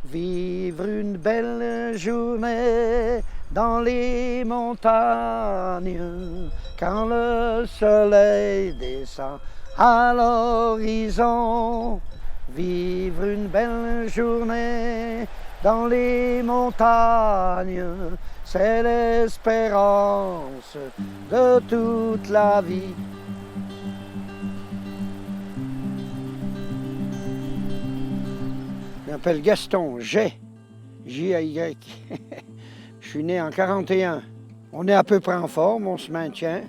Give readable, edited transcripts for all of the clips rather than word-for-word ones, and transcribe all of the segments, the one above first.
Vivre une belle journée dans les montagnes, quand le soleil descend à l'horizon. Vivre une belle journée dans les montagnes, c'est l'espérance de toute la vie. Je m'appelle Gaston, J-A-Y. Je suis né en 41. On est à peu près en forme, on se maintient.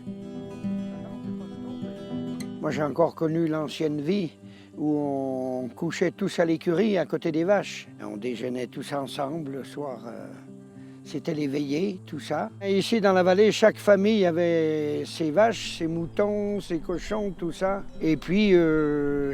Moi, j'ai encore connu l'ancienne vie où on couchait tous à l'écurie à côté des vaches. On déjeunait tous ensemble le soir. C'était les veillées, tout ça. Et ici, dans la vallée, chaque famille avait ses vaches, ses moutons, ses cochons, tout ça. Et puis,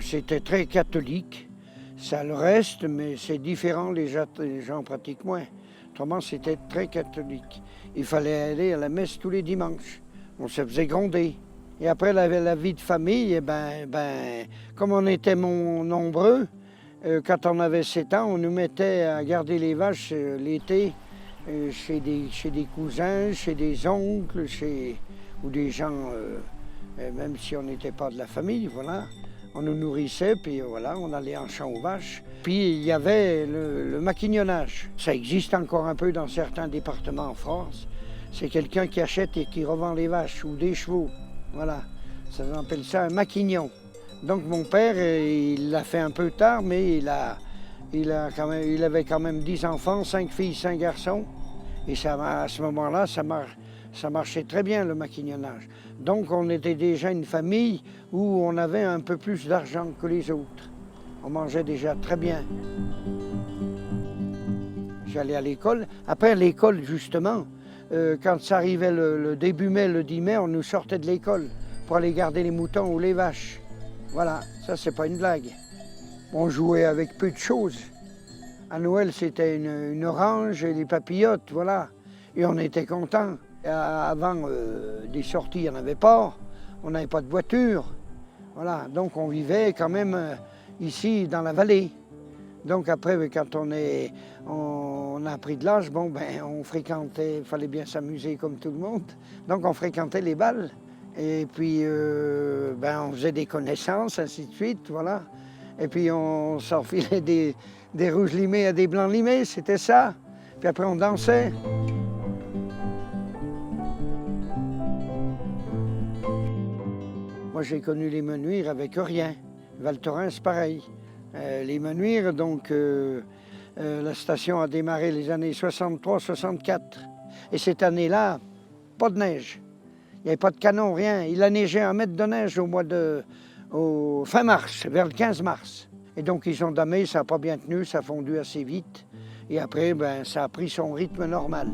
c'était très catholique. Ça le reste, mais c'est différent, les gens pratiquent moins. Autrement, c'était très catholique. Il fallait aller à la messe tous les dimanches. On se faisait gronder. Et après, la vie de famille, comme on était nombreux, quand on avait 7 ans, on nous mettait à garder les vaches l'été chez des cousins, chez des oncles, ou des gens, même si on n'était pas de la famille, voilà. On nous nourrissait, puis voilà, on allait en champ aux vaches. Puis il y avait le maquignonnage. Ça existe encore un peu dans certains départements en France. C'est quelqu'un qui achète et qui revend les vaches ou des chevaux. Voilà, ça on appelle ça un maquignon. Donc mon père, il l'a fait un peu tard, mais il avait quand même 10 enfants, 5 filles, 5 garçons. Et à ce moment-là, ça marchait très bien, le maquignonnage. Donc on était déjà une famille où on avait un peu plus d'argent que les autres. On mangeait déjà très bien. J'allais à l'école. Après l'école, justement, quand ça arrivait le début mai, le 10 mai, on nous sortait de l'école pour aller garder les moutons ou les vaches. Voilà, ça c'est pas une blague. On jouait avec peu de choses. À Noël, c'était une orange et des papillotes, voilà. Et on était contents. Avant, des sorties, il n'y en avait pas. On n'avait pas de voiture. Voilà, donc on vivait quand même ici, dans la vallée. Donc après, quand on a pris de l'âge, on fréquentait, il fallait bien s'amuser comme tout le monde. Donc on fréquentait les bals. Et puis, on faisait des connaissances, ainsi de suite, voilà. Et puis on s'enfilait des rouges limés à des blancs limés, c'était ça. Puis après on dansait. Moi j'ai connu les Menuires avec rien. Val Thorens, c'est pareil. Les Menuires, donc la station a démarré les années 63-64. Et cette année-là, pas de neige. Il n'y avait pas de canon, rien. Il a neigé 1 mètre de neige au fin mars, vers le 15 mars. Et donc ils ont damé, ça n'a pas bien tenu, ça a fondu assez vite. Et après, ça a pris son rythme normal.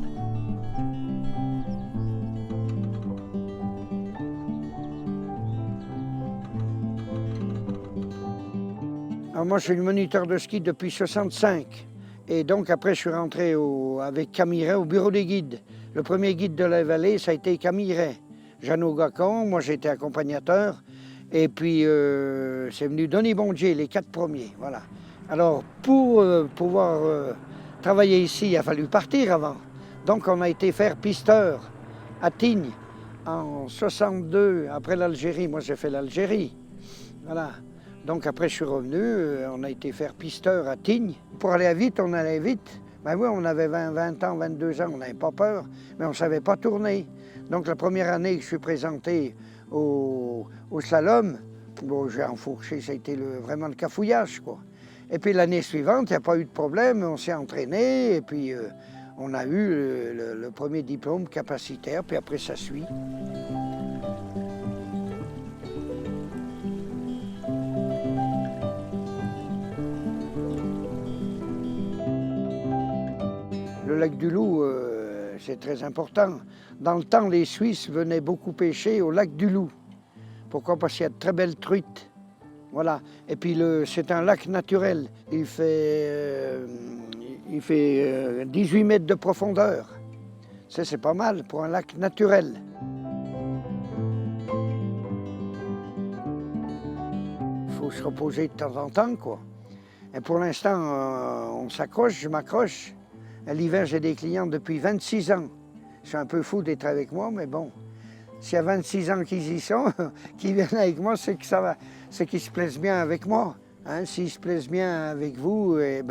Alors moi, je suis le moniteur de ski depuis 65. Et donc après, je suis rentré avec Camiret au bureau des guides. Le premier guide de la vallée, ça a été Camiret. Jeannot Gacon, moi j'étais accompagnateur. Et puis c'est venu Denis Bondier, les 4 premiers, voilà. Alors pour pouvoir travailler ici, il a fallu partir avant. Donc on a été faire pisteur à Tignes en 62, après l'Algérie. Moi j'ai fait l'Algérie, voilà. Donc après je suis revenu, on a été faire pisteur à Tignes. Pour aller vite, on allait vite. Ben oui, on avait 20 ans, 22 ans, on n'avait pas peur, mais on ne savait pas tourner. Donc la première année que je suis présenté au slalom, j'ai enfourché, ça a été vraiment le cafouillage, quoi. Et puis l'année suivante, il n'y a pas eu de problème, on s'est entraîné, et puis on a eu le premier diplôme capacitaire, puis après ça suit. Le lac du Loup, c'est très important. Dans le temps, les Suisses venaient beaucoup pêcher au lac du Loup. Pourquoi? Parce qu'il y a de très belles truites. Voilà. Et puis c'est un lac naturel. Il fait 18 mètres de profondeur. Ça, c'est pas mal pour un lac naturel. Il faut se reposer de temps en temps, quoi. Et pour l'instant, on s'accroche, je m'accroche. L'hiver, j'ai des clients depuis 26 ans. Je suis un peu fou d'être avec moi, mais bon. S'il y a 26 ans qu'ils y sont, qui viennent avec moi, c'est que ça va, c'est qu'ils se plaisent bien avec moi. Hein, s'ils se plaisent bien avec vous, eh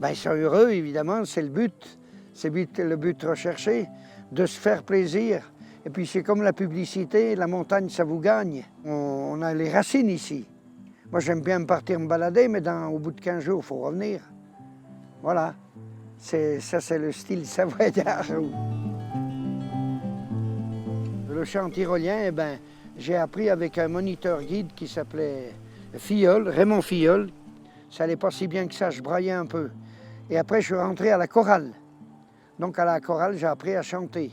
ils sont heureux, évidemment, c'est le but. C'est le but recherché, de se faire plaisir. Et puis c'est comme la publicité, la montagne, ça vous gagne. On a les racines ici. Moi, j'aime bien partir me balader, mais au bout de 15 jours, il faut revenir. Voilà. Ça, c'est le style savoyard. Le chant tyrolien, j'ai appris avec un moniteur guide qui s'appelait Filleul, Raymond Filleul. Ça n'allait pas si bien que ça, je braillais un peu. Et après, je suis rentré à la chorale. Donc, à la chorale, j'ai appris à chanter.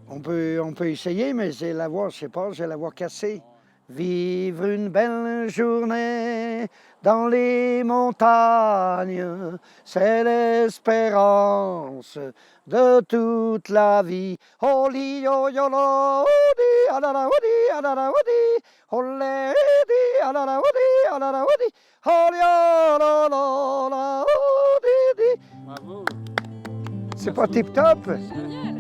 On peut essayer, mais la voix, je sais pas, j'ai la voix cassée. Vivre une belle journée dans les montagnes, c'est l'espérance de toute la vie. Oli yo yo lo di alala odi alala odi olé di alala odi alala odi oli lo lo la odi di. Bravo. C'est pas tip top? Génial.